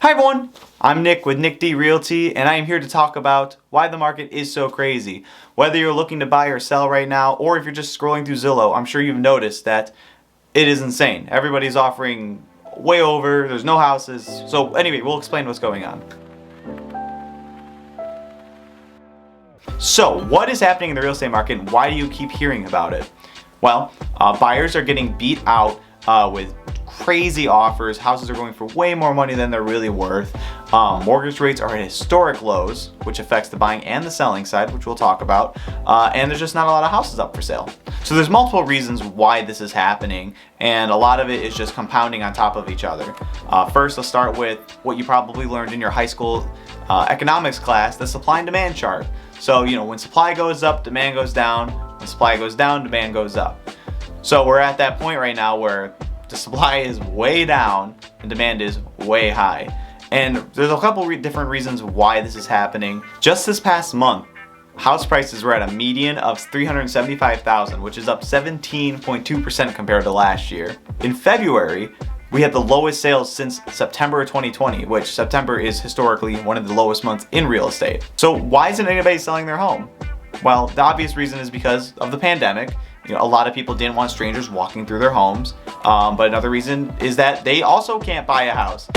Hi everyone, I'm Nick with Nick D Realty, and I am here to talk about why the market is so crazy. Whether you're looking to buy or sell right now, or if you're just scrolling through Zillow, I'm sure you've noticed that it is insane. Everybody's offering way over, there's no houses. So anyway, we'll explain what's going on. So what is happening in the real estate market and why do you keep hearing about it? Well, buyers are getting beat out with crazy offers. Houses are going for way more money than they're really worth. Mortgage rates are at historic lows, which affects the buying and the selling side, which we'll talk about. And there's just not a lot of houses up for sale. So there's multiple reasons why this is happening, and a lot of it is just compounding on top of each other. First, let's start with what you probably learned in your high school economics class, the supply and demand chart. So, when supply goes up, demand goes down. When supply goes down, demand goes up. So we're at that point right now where the supply is way down and demand is way high. And there's a couple different reasons why this is happening. Just this past month, house prices were at a median of $375,000, which is up 17.2% compared to last year. In February, we had the lowest sales since September of 2020, which September is historically one of the lowest months in real estate. So why isn't anybody selling their home? Well, the obvious reason is because of the pandemic. A lot of people didn't want strangers walking through their homes. But another reason is that they also can't buy a house.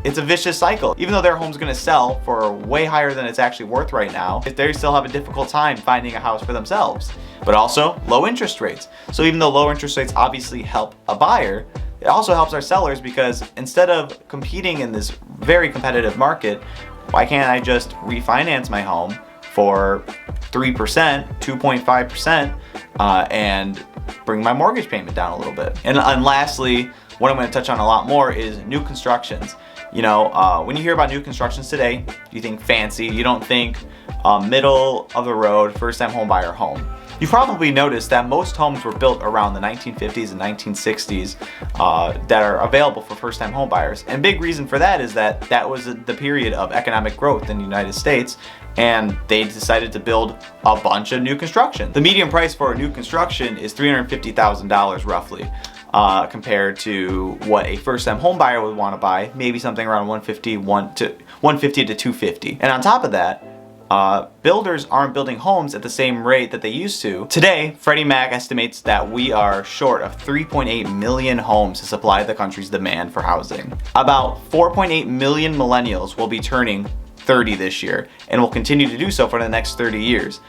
It's a vicious cycle. Even though their home's gonna sell for way higher than it's actually worth right now, they still have a difficult time finding a house for themselves. But also low interest rates. So even though low interest rates obviously help a buyer, it also helps our sellers, because instead of competing in this very competitive market, why can't I just refinance my home for 3%, 2.5%, and bring my mortgage payment down a little bit? And lastly, what I'm going to touch on a lot more is new constructions. When you hear about new constructions today, you think fancy. You don't think middle of the road, first time home buyer home. You've probably noticed that most homes were built around the 1950s and 1960s that are available for first-time home buyers. And big reason for that is that was the period of economic growth in the United States, and they decided to build a bunch of new construction. The median price for a new construction is $350,000 roughly, compared to what a first-time home buyer would want to buy, maybe something around $150 to $250. And on top of that, builders aren't building homes at the same rate that they used to. Today, Freddie Mac estimates that we are short of 3.8 million homes to supply the country's demand for housing. About 4.8 million millennials will be turning 30 this year and will continue to do so for the next 30 years.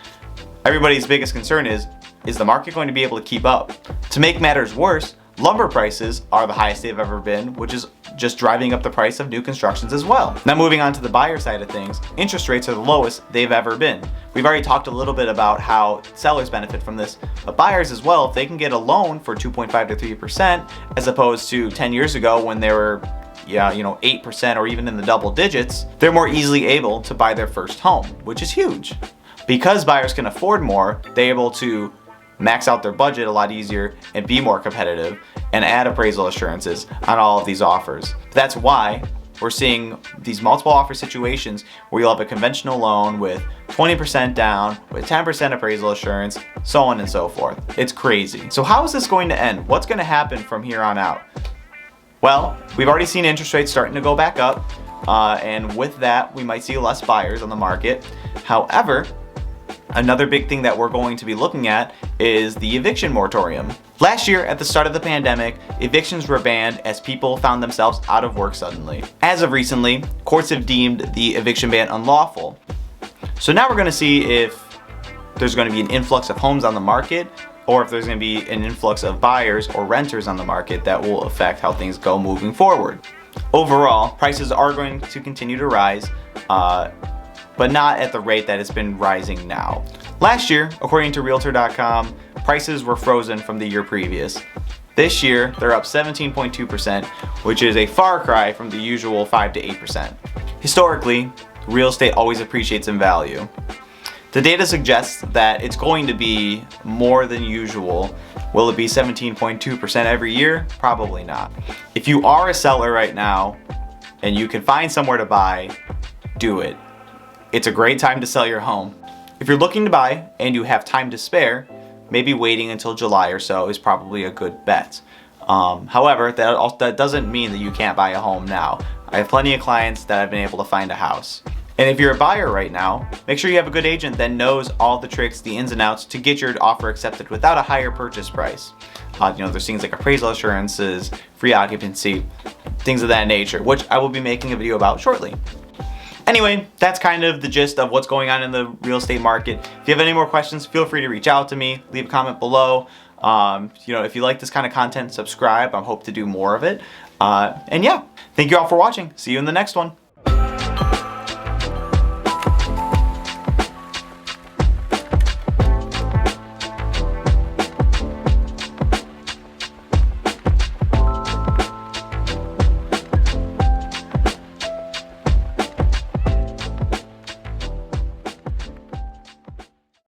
Everybody's biggest concern is the market going to be able to keep up? To make matters worse, lumber prices are the highest they've ever been, which is just driving up the price of new constructions as well. Now moving on to the buyer side of things, interest rates are the lowest they've ever been. We've already talked a little bit about how sellers benefit from this, but buyers as well, if they can get a loan for 2.5 to 3% as opposed to 10 years ago when they were 8% or even in the double digits, they're more easily able to buy their first home, which is huge. Because buyers can afford more, they're able to max out their budget a lot easier and be more competitive and add appraisal assurances on all of these offers. That's why we're seeing these multiple offer situations where you'll have a conventional loan with 20% down, with 10% appraisal assurance, so on and so forth. It's crazy. So how is this going to end? What's going to happen from here on out? Well, we've already seen interest rates starting to go back up, and with that, we might see less buyers on the market. However, another big thing that we're going to be looking at is the eviction moratorium. Last year, at the start of the pandemic, evictions were banned as people found themselves out of work suddenly. As of recently, courts have deemed the eviction ban unlawful. So now we're going to see if there's going to be an influx of homes on the market, or if there's going to be an influx of buyers or renters on the market that will affect how things go moving forward. Overall, prices are going to continue to rise, but not at the rate that it's been rising now. Last year, according to Realtor.com, prices were frozen from the year previous. This year, they're up 17.2%, which is a far cry from the usual 5 to 8%. Historically, real estate always appreciates in value. The data suggests that it's going to be more than usual. Will it be 17.2% every year? Probably not. If you are a seller right now and you can find somewhere to buy, do it. It's a great time to sell your home. If you're looking to buy and you have time to spare, maybe waiting until July or so is probably a good bet. However, that doesn't mean that you can't buy a home now. I have plenty of clients that have been able to find a house. And if you're a buyer right now, make sure you have a good agent that knows all the tricks, the ins and outs to get your offer accepted without a higher purchase price. There's things like appraisal assurances, free occupancy, things of that nature, which I will be making a video about shortly. Anyway, that's kind of the gist of what's going on in the real estate market. If you have any more questions, feel free to reach out to me, leave a comment below. If you like this kind of content, subscribe. I hope to do more of it. And yeah, thank you all for watching. See you in the next one.